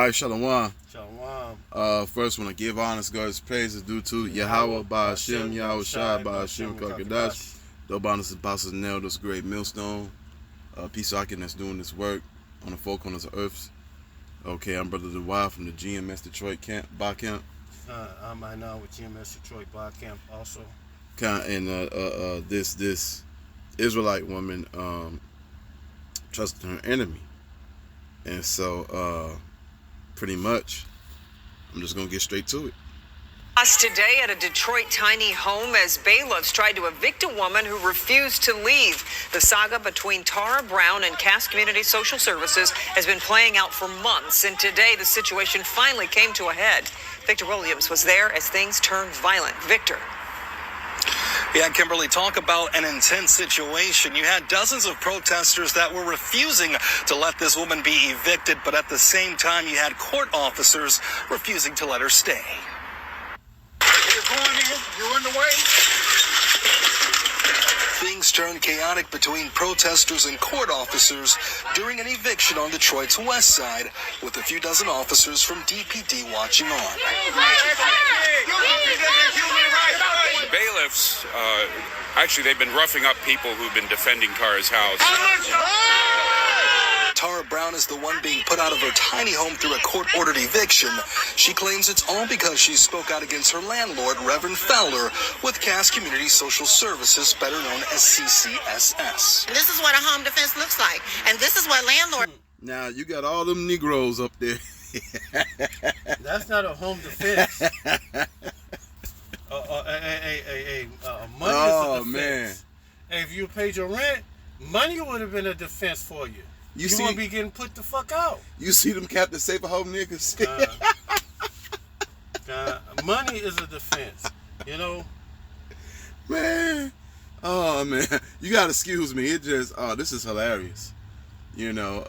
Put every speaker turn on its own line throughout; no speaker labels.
All right, Shalom.
Shalom.
First, want to give honors, God's praise is due to Yahweh, Ba'Hashem, Yahweh Shai, Ba'Hashem, Kakadash. The bonus apostles nailed this great millstone. Peace Akin that's doing this work on the four corners of earth. Okay, I'm Brother Dewey from the GMS Detroit camp, Bar Camp.
I'm right now with GMS Detroit Bar Camp also.
And this Israelite woman trusted her enemy. And so, pretty much, I'm just going to get straight to it.
Us today at a Detroit tiny home as bailiffs tried to evict a woman who refused to leave. The saga between Tara Brown and Cass Community Social Services has been playing out for months, and today the situation finally came to a head. Victor Williams was there as things turned violent. Victor.
Yeah, Kimberly, talk about an intense situation. You had dozens of protesters that were refusing to let this woman be evicted, but at the same time, you had court officers refusing to let her stay.
You're going in, you're in the way.
Things turned chaotic between protesters and court officers during an eviction on Detroit's west side, with a few dozen officers from DPD watching on.
Bailiffs, actually they've been roughing up people who've been defending Tara's house.
Tara Brown is the one being put out of her tiny home through a court-ordered eviction. She claims it's all because she spoke out against her landlord, Reverend Fowler, with Cass Community Social Services, better known as CCSS.
This is what a home defense looks like, and this is what landlord...
Now, you got all them Negroes up there.
That's not a home defense. Money is a defense.
Man.
Hey, if you paid your rent, money would have been a defense for you. You won't be getting put the fuck out.
You see them Captain Safe Home niggas?
Money is a defense, you know?
Man. Oh, man. You got to excuse me. It just, this is hilarious. You know,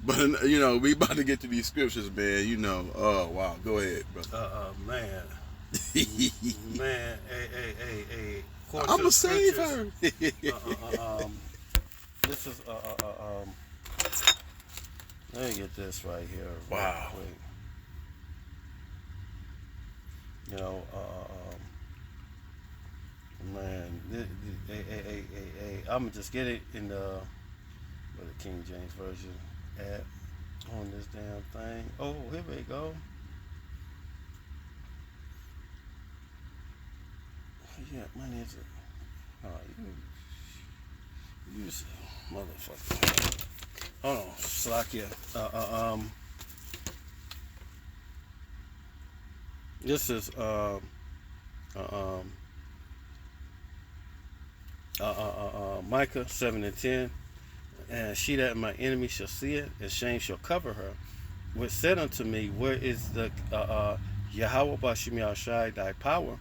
but, you know, we about to get to these scriptures, man. You know, oh, wow. Go ahead, bro.
Man. Man, hey.
I'm going to save her.
This is let me get this right here.
Wow.
Quick. You know, man, hey, I'm gonna just get it in the King James version at on this damn thing. Oh, here we go. Yeah, money is it? You motherfucker. Hold on, Slakia. This is Micah 7:10. And she that my enemy shall see it, and shame shall cover her. Which said unto me, where is the Yahweh Ba'Hashem Yahushai thy power?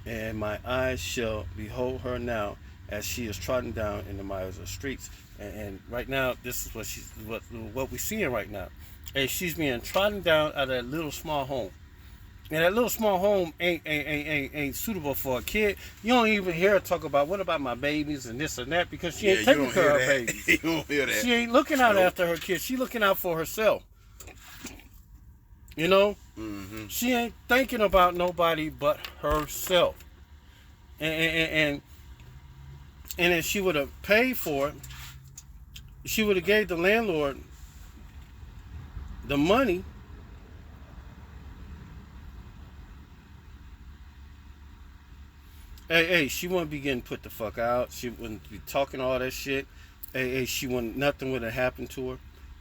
And my eyes shall behold her now, as she is trodden down in the mires of the streets. And right now, this is what we're seeing right now. And she's being trodden down out of that little small home. And that little small home ain't suitable for a kid. You don't even hear her talk about what about my babies and this and that, because she ain't taking care of her babies.
You don't hear that.
She ain't looking out after her kids. She looking out for herself. You know?
Mm-hmm.
She ain't thinking about nobody but herself. And if she would have paid for it, she would have gave the landlord the money. Hey, she wouldn't be getting put the fuck out. She wouldn't be talking all that shit. Hey, nothing would have happened to her.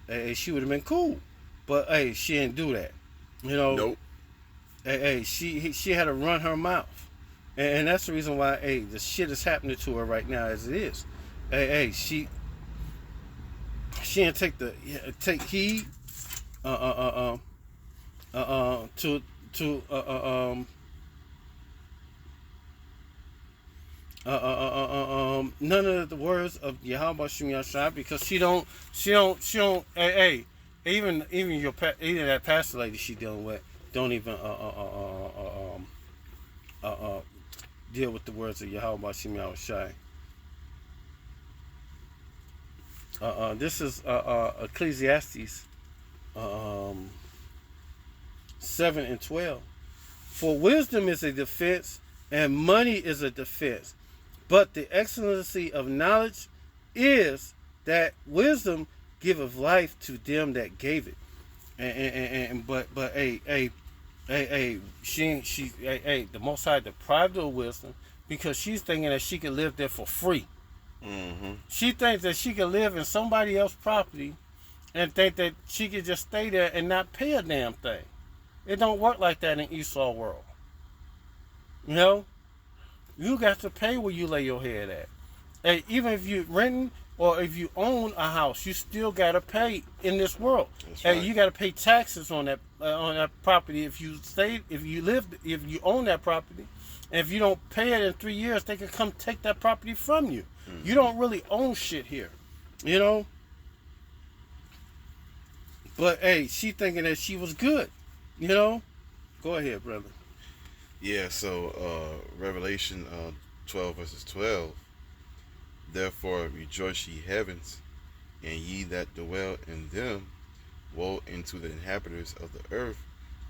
Hey, she would have been cool. But hey, she didn't do that. You know.
Nope.
Hey, she had to run her mouth. And that's the reason why, hey, the shit is happening to her right now as it is. Hey, she didn't take heed none of the words of Yahweh Ba'Hashem Yahushai, because she don't. Hey, even that pastor lady she dealing with don't even deal with the words of Yahweh Ba'Hashem Yahushai. This is Ecclesiastes 7 and 12. For wisdom is a defense, and money is a defense. But the excellency of knowledge is that wisdom giveth life to them that gave it. But the Most High deprived her of wisdom because she's thinking that she can live there for free.
Mm-hmm.
She thinks that she can live in somebody else's property and think that she can just stay there and not pay a damn thing. It don't work like that in Esau world. You know? You got to pay where you lay your head at. And even if you're renting or if you own a house, you still got to pay in this world.
That's
And
right.
you got to pay taxes on that property if you own that property. And if you don't pay it in 3 years, they can come take that property from you.
Mm-hmm.
You don't really own shit here, you know. But hey, she thinking that she was good, you know. Go ahead, brother.
Yeah, so Revelation 12 verses 12. Therefore rejoice ye heavens, and ye that dwell in them. Woe unto the inhabitants of the earth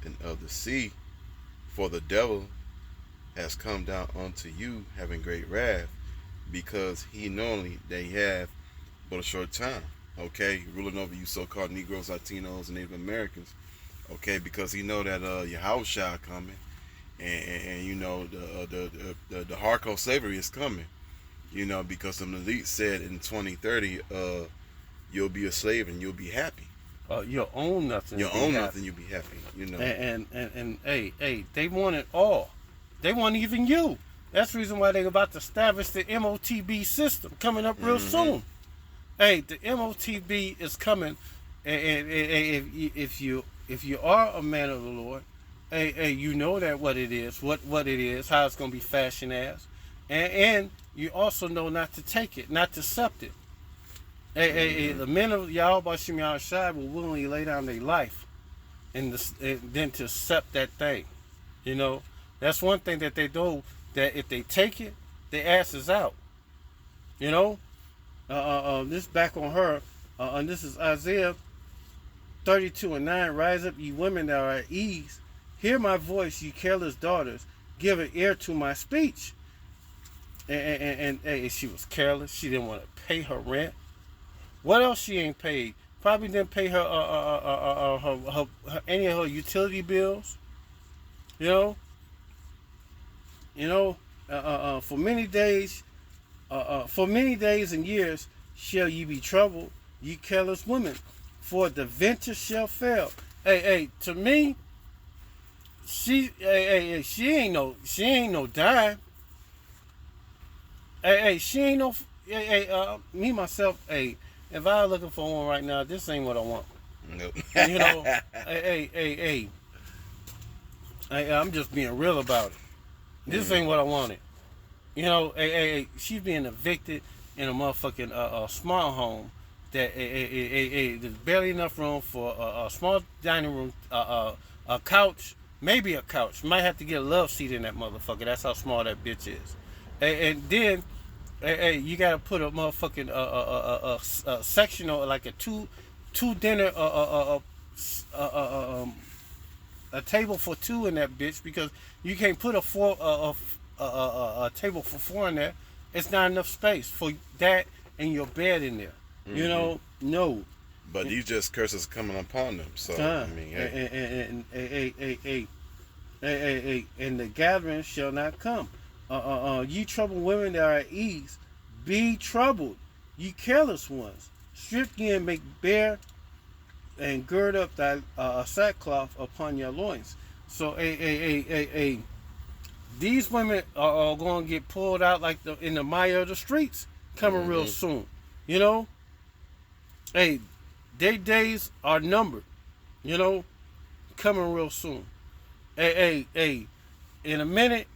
and of the sea, for the devil has come down unto you, having great wrath, because he knowingly they have but a short time. Okay, ruling over you so-called Negroes, Latinos, and Native Americans. Okay, because he know that Yahushua coming. And you know the hardcore slavery is coming, you know, because the elite said in 2030 you'll be a slave and you'll be happy.
You'll own nothing.
You'll own nothing, you'll be happy, you know.
And hey, they want it all. They want even you. That's the reason why they're about to establish the MOTB system coming up real soon. Hey, the MOTB is coming, and if you are a man of the Lord. Hey, you know that what it is, what it is, how it's gonna be fashioned as, and you also know not to take it, not to accept it. Hey, the men of Yahweh Shem Yahushai will willingly lay down their life, and then to accept that thing. You know, that's one thing that they do. That if they take it, their ass is out. You know, this back on her, and this is Isaiah 32 and 9. Rise up, ye women that are at ease. Hear my voice, ye careless daughters. Give an ear to my speech. And she was careless. She didn't want to pay her rent. What else she ain't paid? Probably didn't pay her any of her utility bills. You know. For many days and years shall ye be troubled, ye careless women, for the venture shall fail. Hey, to me. She ain't no dime. She ain't no. Me myself. If I was looking for one right now, this ain't what I want.
Nope.
You know. I'm just being real about it. This ain't what I wanted. You know. She's being evicted in a motherfucking small home that there's barely enough room for a small dining room, a couch. Maybe a couch. Might have to get a love seat in that motherfucker. That's how small that bitch is. And then, you gotta put a motherfucking sectional, like a two dinner, a table for two in that bitch, because you can't put a table for four in there. It's not enough space for that and your bed in there. Mm-hmm. You know, no.
But these just curses coming upon them. So I mean,
and the gathering shall not come. Ye troubled women that are at ease, be troubled. Ye careless ones, strip ye and make bare, and gird up thy sackcloth upon your loins. So these women are going to get pulled out like in the mire of the streets coming real soon. You know, hey. Their days are numbered, you know, coming real soon. In a minute,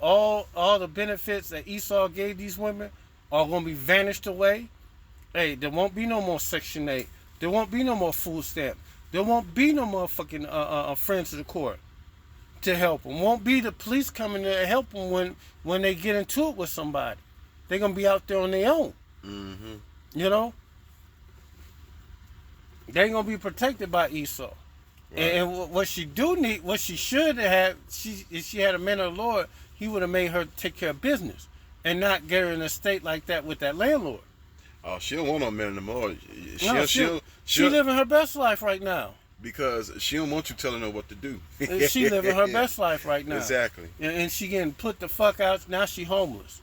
all the benefits that Esau gave these women are going to be vanished away. There won't be no more Section 8. There won't be no more food stamp. There won't be no more fucking friends of the court to help them. Won't be the police coming to help them when they get into it with somebody. They're going to be out there on their own, you know. They ain't gonna be protected by Esau.
Right.
And what she do need, what she should have had, if she had a man of the Lord, he would have made her take care of business and not get her in a state like that with that landlord.
Oh, she don't want no man anymore.
She living her best life right now.
Because she don't want you telling her what to do.
She living her best life right now.
Exactly.
And she getting put the fuck out. Now she homeless.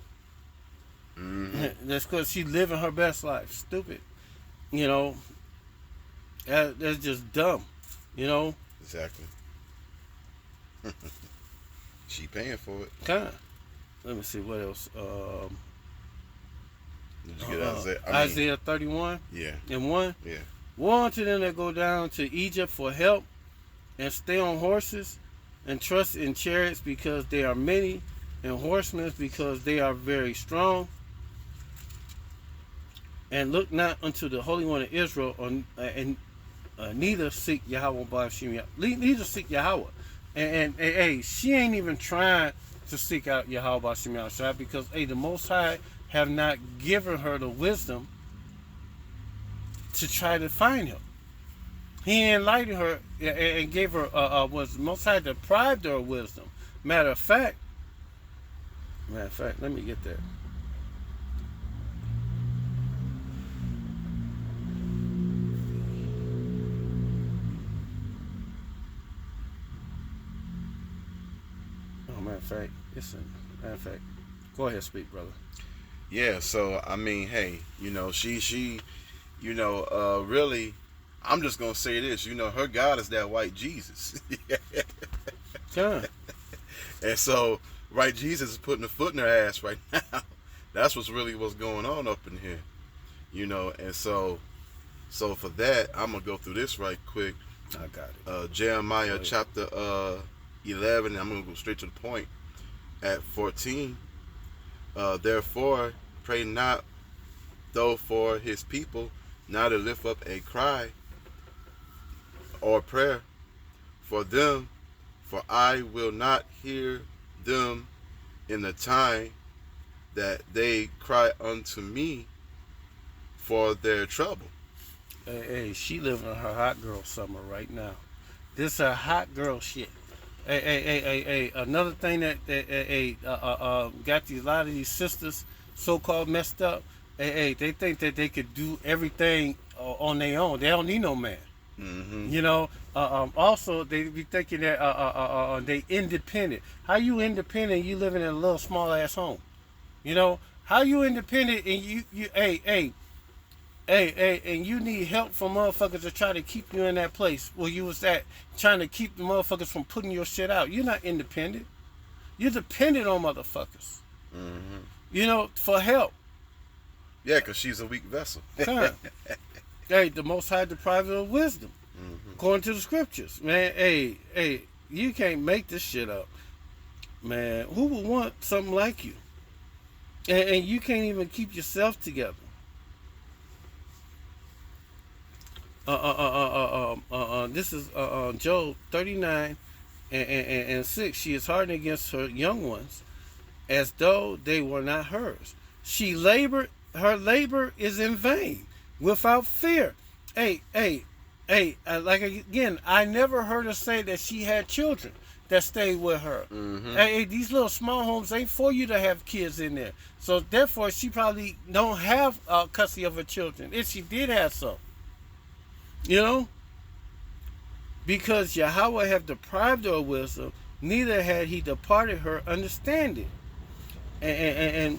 Mm-hmm.
That's because she living her best life. Stupid. You know, that's just dumb. You know.
Exactly. She paying for it.
Kind of. Let me see what else.
Did you get Isaiah?
Isaiah 31
Yeah.
and 1.
Yeah.
Woe unto them that go down to Egypt for help, and stay on horses, and trust in chariots because they are many, and horsemen because they are very strong. And look not unto the Holy One of Israel, and neither seek Yahweh Ba'ashim, neither seek Yahweh. And hey, she ain't even trying to seek out Yahweh Ba'ashim because the Most High have not given her the wisdom to try to find him. He enlightened her and gave her was Most High deprived her of wisdom. Matter of fact, let me get there. Oh, matter of fact, matter of fact, go ahead, speak, brother.
Yeah. So I mean, hey, you know, she. You know, really, I'm just gonna say this. You know, her God is that white Jesus.
Yeah.
And so, right, Jesus is putting a foot in her ass right now. That's what's going on up in here. You know, and so for that, I'm gonna go through this right quick.
I got it.
Jeremiah chapter 11. I'm gonna go straight to the point at 14. Therefore, pray not though for his people, now to lift up a cry or prayer for them, for I will not hear them in the time that they cry unto me for their trouble.
Hey, she living her hot girl summer right now. This a hot girl shit. Hey, another thing that got a lot of these sisters so-called messed up. They think that they could do everything on their own. They don't need no man.
Mm-hmm.
You know. Also, they be thinking that they independent. How you independent? You living in a little small ass home. You know. How you independent and you and you need help from motherfuckers to try to keep you in that place where you was at, trying to keep the motherfuckers from putting your shit out. You're not independent. You're dependent on motherfuckers.
Mm-hmm.
You know, for help.
Yeah, because she's a weak vessel.
Hey, the Most High deprived her of wisdom.
Mm-hmm.
According to the scriptures. Man, hey, you can't make this shit up. Man, who would want something like you? And you can't even keep yourself together. This is Job 39 and 6. She is hardened against her young ones, as though they were not hers. Her labor is in vain, without fear. Hey, like again, I never heard her say that she had children that stayed with her.
Mm-hmm.
Hey, these little small homes ain't for you to have kids in there. So therefore, she probably don't have custody of her children, if she did have some. You know? Because Yahweh have deprived her of wisdom, neither had he departed her understanding. And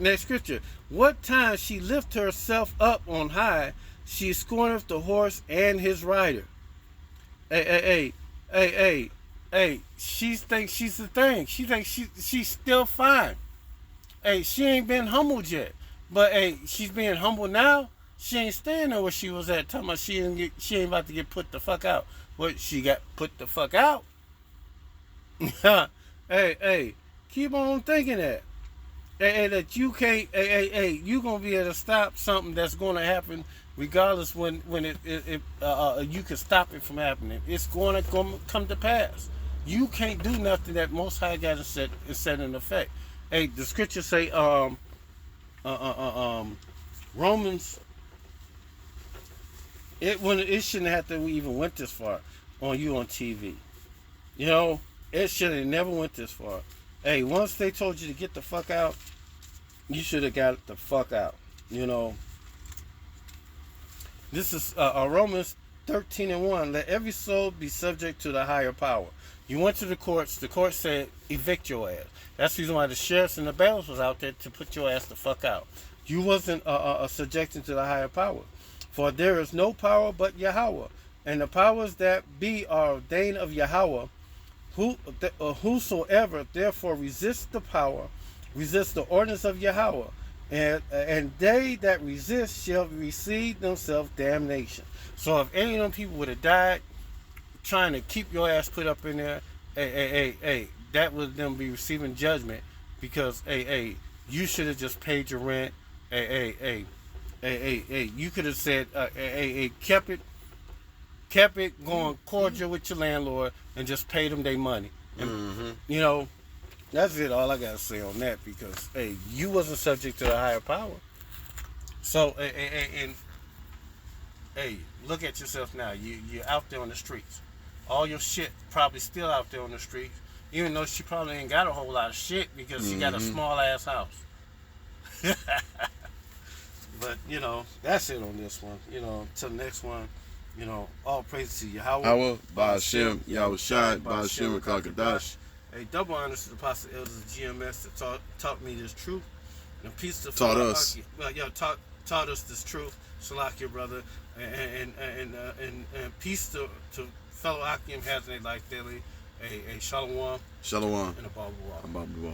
next scripture, what time she lift herself up on high, she scorneth the horse and his rider. Hey, she thinks she's the thing. She thinks she's still fine. Hey, she ain't been humbled yet. But hey, she's being humble now. She ain't staying there where she was at. Talking about she ain't about to get put the fuck out. But she got put the fuck out. Hey, keep on thinking that. Hey, that you can't. Hey, you gonna be able to stop something that's gonna happen, regardless when you can stop it from happening. It's gonna come to pass. You can't do nothing that Most High got is set in effect. Hey, the scriptures say Romans, it shouldn't have to even went this far on TV. You know, it should have never went this far. Hey, once they told you to get the fuck out, you should have got the fuck out. You know, this is Romans 13:1. Let every soul be subject to the higher power. You went to the courts. The court said evict your ass. That's the reason why the sheriffs and the bailiffs was out there to put your ass the fuck out. You wasn't subjecting to the higher power. For there is no power but Yahweh, and the powers that be are ordained of Yahweh. Whosoever therefore resists the power, resists the ordinance of Yahweh, and they that resist shall receive themselves damnation. So if any of them people would have died trying to keep your ass put up in there, hey, that would them be receiving judgment, because you should have just paid your rent. You could have said, kept it going cordial with your landlord and just paid them their money. And, you know, that's it. All I gotta say on that, because you wasn't subject to the higher power. So look at yourself now. You're out there on the streets. All your shit probably still out there on the streets, even though she probably ain't got a whole lot of shit because she got a small ass house. But you know, that's it on this one. You know, till the next one. You know, all praise to Yahweh,
Ba'ashem, Yahushai, Ba'ashem, Kakadash.
Hey, double honors to the Apostle Elders of GMS that taught me this truth. And peace to
taught us.
Well, yeah, taught us this truth. Salak, your brother, and peace to fellow Akim has their life daily. A shalom.
Shalom.
And a Babu.
Babu.